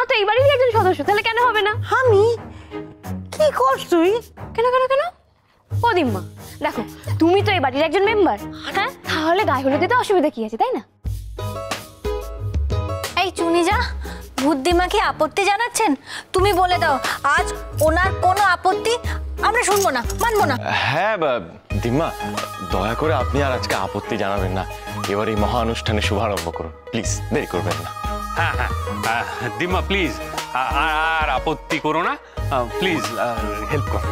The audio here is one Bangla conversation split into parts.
তো এই বাড়িরই একজন সদস্য, তাহলে কেন হবে না? আমি কি করছ তুই? কেন কেন কেন? ও দিম্মা দেখো, তুমি তো এই বাড়ির একজন মেম্বার, হ্যাঁ? তাহলে গায়ে হলুদে তো অসুবিধা কি আছে, তাই না? এই চুনিজা, বুদ্ধিমাকে আপত্তি জানাচ্ছেন? তুমি বলে দাও, আজ ওনার কোনো আপত্তি আমরা শুনবো না, মানবো না। হ্যাঁ দিম্মা, দয়া করে আপনি আর আজকে আপত্তি জানাবেন না। এবার এই মহা অনুষ্ঠানে শুভারম্ভ করুন, প্লিজ, দেরি করবেন না। হ্যাঁ হ্যাঁ দিম্মা প্লিজ আর আপত্তি করো না, প্লিজ হেল্প করো।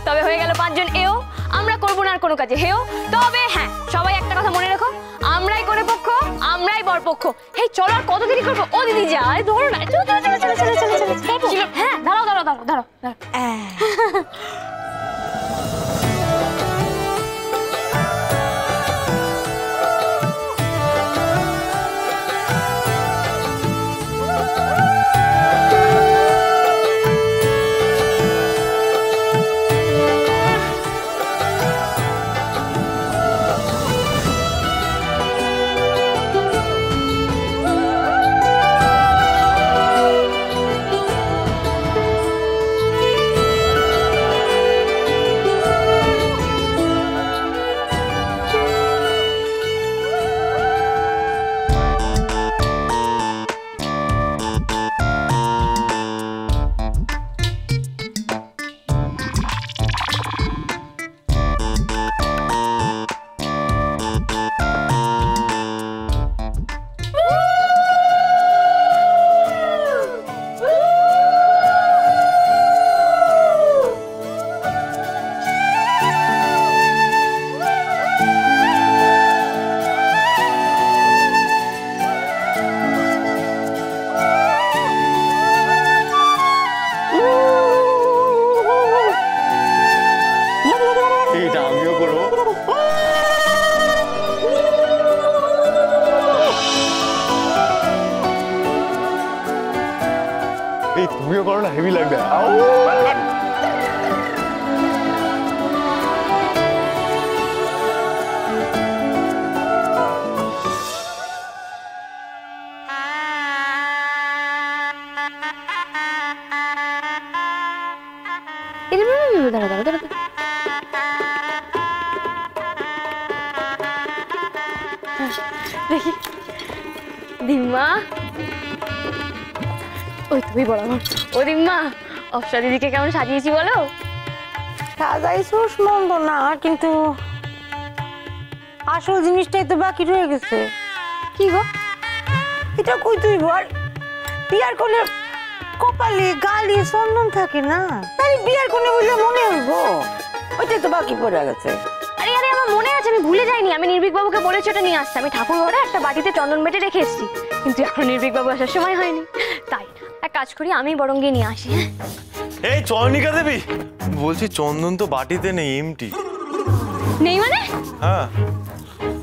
তবে হয়ে গেল 5 জন এও, আমরা করবো না আর কোনো কাজে হেও। তবে হ্যাঁ, সবাই একটা কথা মনে রাখো, আমরাই করে পক্ষ, আমরাই বরপক্ষ। হেই চলো, আর কত দেরি করবো? ও দিদি যায়, ধরো না, চলো চলো চলো চলো চলো চলো চলো। হ্যাঁ দাঁড়াও দাঁড়াও দাঁড়াও দাঁড়াও দাঁড়াও। এইটা আমিও করবো। এই তুমিও করো না, হেভি লাগবে। দাঁড়া দাঁড়া দাঁড়া, দেখি দিম্মা, ওই তুমি বরাবর। ও দিম্মা, অপসা দিদিকে কেমন সাজিয়েছি বলো? সাজাইছোস মন্দ না, কিন্তু আসল জিনিসটাই তো বাকি রয়ে গেছে। কি গো? এটা কই তুই বল? বিয়ার করলে কপালে গালি চন্দন থাকে না, তাই বিয়ার করলে বললে মনে হইব, ওইটাই তো বাকি পড়ে গেছে। আরে আরে, আমার মনে আছে, আমি ভুলে যাইনি। আমি নির্ভীক বাবুকে বলেছি ওটা নিয়ে আসতে। আমি ঠাকুর ঘরে একটা বাটিতে চন্দন বেটে রেখে এসেছি, কিন্তু এখন নির্ভীক বাবু আসার সময় হয়নি। তাই এক কাজ করি, আমি বরং গিয়ে নিয়ে আসি। এই চয়নিকা দেবী, বলছি চন্দন তো বাটিতে নেই, এমটি। নেই মানে? হ্যাঁ।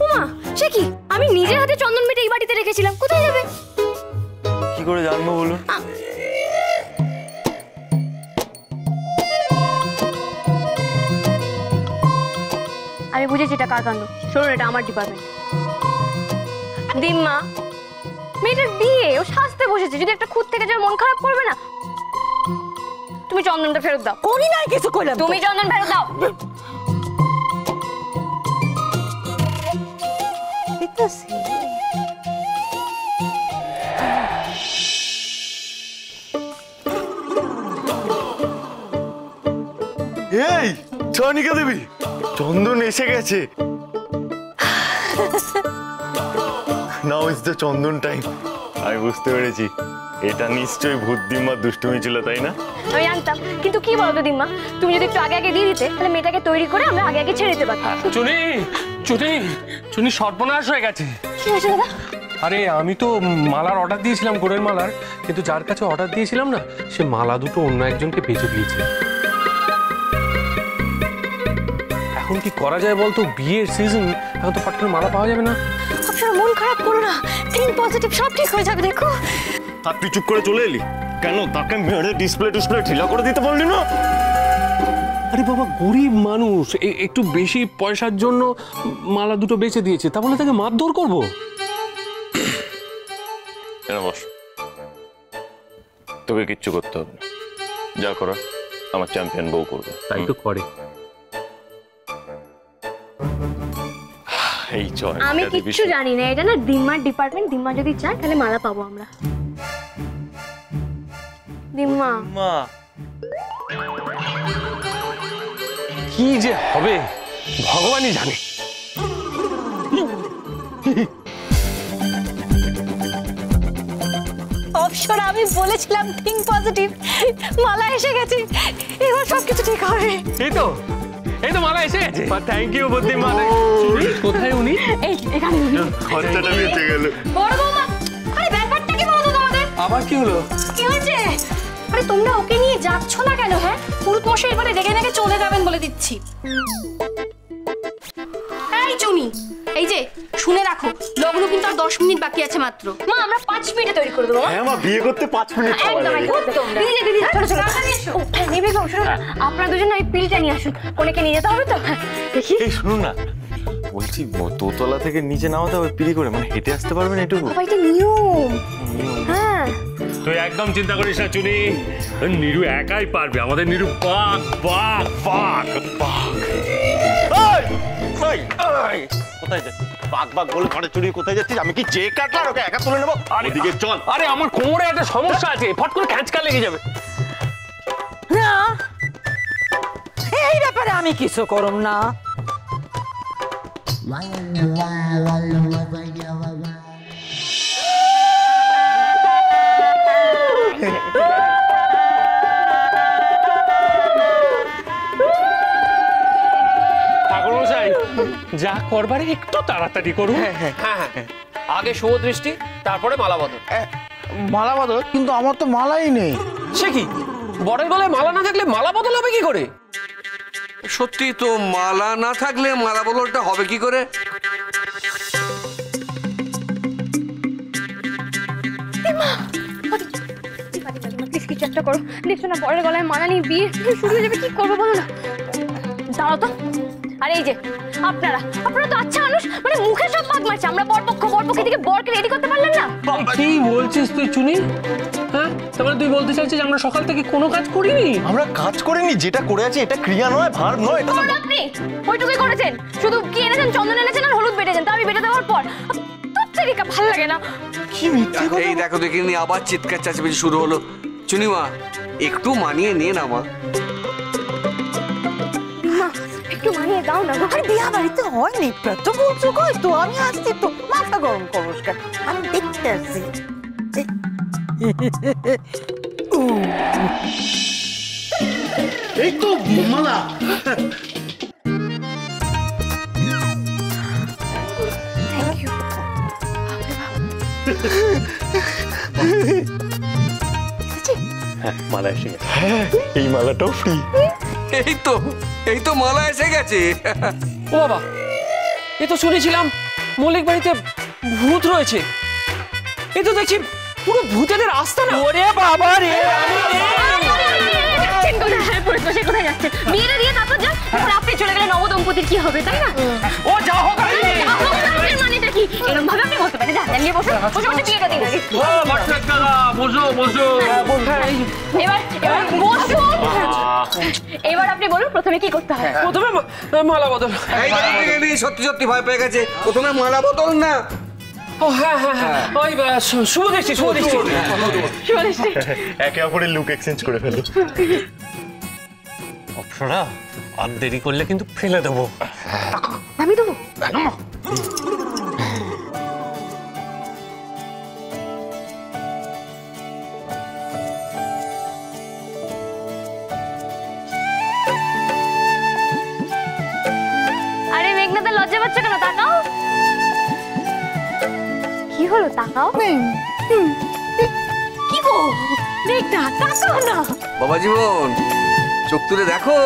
ওমা, সে কি? আমি নিজের হাতে চন্দন বেটে এই বাটিতে রেখেছিলাম, কোথায় যাবে? কি করে জানবো বলুন? আমি বুঝেছি এটা কার কাণ্ড। শোনো, এটা আমার ডিপার্টমেন্ট। দিম্মা, মেয়েটার বিয়ে, ও সাজতে বসেছে, যদি একটা খুঁত থেকে যায় মন খারাপ করবে না? তুমি চন্দনটা ফেরত দাও। করি না কিছু কইলাম, তুমি চন্দন ফেরত দাও। এই চয়নিকা দেবী, চন্দন এসে গেছে। Now is the Chandan time. আমি বুঝতে পেরেছি, এটা নিশ্চয়ই বুদ্ধিমার দুষ্টুমি ছিল, তাই না? আমি জানতাম, কিন্তু কি বলতো দিম্মা, তুমি যদি একটু আগে আগে দিয়ে দিতে, তাহলে মেয়েটাকে তৈরি করে আমরা আগে আগে ছেড়ে দিতে পারতাম। চুনি চুনি চুনি, সর্বনাশ হয়ে গেছে। কি হয়েছে দাদা? আরে আমি তো মালার অর্ডার দিয়েছিলাম, গোড়ের মালার, কিন্তু যার কাছে অর্ডার দিয়েছিলাম না, সে মালা দুটো অন্য একজনকে বেচে দিয়েছে। এখন কি করা যায় বলতো? বিয়ের সিজন, এখন তো ফট করে মালা পাওয়া যাবে না। আপনারা মন খারাপ করো না, থিঙ্ক পজিটিভ, সব ঠিক হয়ে যাবে, দেখো। আর তুই চুপ করে চলে এলি কেন? তাকে মেরে ডিসপ্লে ঢিলা করে দিতে পারলি না? আরে বাবা, গরিব মানুষ, একটু বেশি পয়সার জন্য মালা দুটো বেচে দিয়েছে, তা বলে তাকে মারধর করবো? বস। তোকে কিচ্ছু করতে হবে না, যা করার আমার চ্যাম্পিয়ন বউ করবে। তাই তো করে। এই চল, আমি কিচ্ছু জানি না, এটা না দিম্মার ডিপার্টমেন্ট। দিম্মা যদি চায় তাহলে মালা পাবো আমরা। দিম্মা মা কি যে হবে ভগবানই জানে। অপসরা, আমি বলেছিলাম থিঙ্ক পজিটিভ। মালা এসে গেছে, এবার সবকিছু ঠিক হবে। এই তো মালা এসে গেছে। থ্যাংক ইউ বুদ্ধিমা। কোথায় উনি? এই এখানে খরচাটা বেঁচে গেল। বড় বৌমা, আরে ব্যাপারটা কি বলতো তোমাদের? আবার কি হলো? কি হয়েছে? আরে তোমরা ওকে নিয়ে যাচ্ছ না কেন? হ্যাঁ, পুরুত মশাই এবারে রেগে রেগে চলে যাবেন বলে দিচ্ছি। এই চুনি, এই যে শুনে রাখো, লগ্ন কিন্তু আর 10 মিনিট বাকি আছে মাত্র। মা আমরা 5 মিনিটে তৈরি করে দেবো। হ্যাঁ মা, বিয়ে করতে 5 মিনিট সময় লাগে। দিদি দিদি চলো চলো নেবে গো। শোনো না, আপনারা দুজন ওই পিলটা নিয়ে আসুন, কোনেকে নিয়ে যেতে হবে তো। দেখি এই শুনুন না, বলছি দোতলা থেকে নিচে নামাতে হবে পিড়ি করে, মানে হেঁটে আসতে পারবেন এটুকু? বাবা এটা নিয়ম। হ্যাঁ তুই একদম চিন্তা করিস না চুনি, নিরু একাই পারবে। আমাদের নিরু পাক পাক পাক পাক। কোথায় যাচ্ছিস? বাঘ বাঘ বলে ঘরে চুরি কোথায় যাচ্ছিস? আমি কি যে কাটলার ওকে একা তুলে নেবো? ওদিকে চল। আরে আমার কোমরে একটা সমস্যা আছে, ফট করে খ্যাঁচকা লেগে যাবে। না, এই ব্যাপারে আমি কিছু করব না। ঠাকুরমশাই, যা করবারে একটু তাড়াতাড়ি করুন। হ্যাঁ, আগে শুভ দৃষ্টি, তারপরে মালা বদল। মালা বদল? কিন্তু আমার তো মালাই নেই। সে কি, বরের গলায় মালা না থাকলে মালা বদল হবে কি করে? সত্যি তো, মালা না থাকলে মালা বদলটা হবে কি করে? প্লিজ কিছু একটা করো। দেখছো না বরের গলায় মালা নিয়ে বিয়ে শুরু হয়ে যাবে, কি করবো বলো না। দাঁড়াও তো। আর এই যে আপনারা তো আচ্ছা মানুষ, মানে মুখে সব পাক মারছে। আমরা বরপক্ষে থেকে বরকে রেডি করতে পারলাম না। কি বলছিস তুই চুনি? হ্যাঁ, তাহলে তুই বলতে চাইছিস আমরা সকাল থেকে কোনো কাজ করিনি? আমরা কাজ করিনি, যেটা করে আছি এটা ক্রিয়া নয়, ভার্ব নয়। এটা তো আপনি ওইটুকুই করেছেন, শুধু কি এনেছেন, চন্দন এনেছেন আর হলুদ বেটেছেন। তা আমি বেটে দেওয়ার পর তোর ভালো লাগে না। কি মিথ্যে কথা। এই দেখো দেখিনি, আবার চিৎকার চাচামেচি শুরু হলো। চুনিমা, একটু মানিয়ে নে না মা। মা একটু মানিয়ে দাও না। আরে বিয়া বাড়িতে হয়নি, তো বলছো কই তো, আমি আসছি তো, মাথা গরম করবো কেন? আমি দেখতে আসছি। এই তো মালা। Thank you. মালা এসে গেছে। এই মালাটাও ফ্রি। এই তো মালা এসে গেছে। ও বাবা, এ তো শুনেছিলাম মল্লিক বাড়িতে ভূত রয়েছে। এ তো দেখছি পুরো ভূতেদের আস্তানা। ওরে বাবা রে, কোথায় যাচ্ছেন? বিয়েটা দিয়ে তারপর যান। আপনি চলে গেলে নবদম্পতির কি হবে, তাই না? ও যা হোক, মানেটা কি? এরকম ভাবে আপনি বলতে পারেন। যান নিয়ে বসে বসে বসে বিয়েটা দিন। বসো। এবার বসুন। এবার আপনি বলুন প্রথমে কি করতে হবে। প্রথমে মালা বদল। এই দেখেনি, সত্যি সত্যি ভয় পেয়ে গেছে। প্রথমে মালা বদল না। ও হ্যাঁ, ওই শুভ দৃষ্টি। একে অপরের লুক এক্সচেঞ্জ করে ফেলো। অপসরা, আর দেরি করলে কিন্তু ফেলে দেবো। আমি দেবো। আরে মেঘনাতে লজ্জা পাচ্ছ কেন? তাকাও। কি হলো? তাকাও। কি গো মেঘনা, তাকাও না। বাবা জীবন, চোখ তুলে দেখো।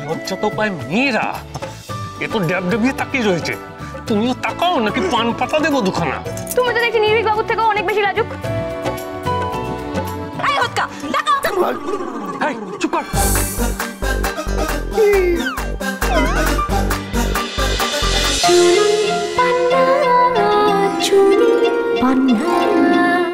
লজ্জা তো পায় মেয়েরা, এ তো ড্যাবডেবিয়ে তাকিয়ে রয়েছে। তুমিও তাকাও, নাকি পান পাতা দেবো দুখানা? তুমি তো দেখছি নির্ভীক বাবুর থেকেও অনেক বেশি লাজুক। এই হৎকা, তাকাও।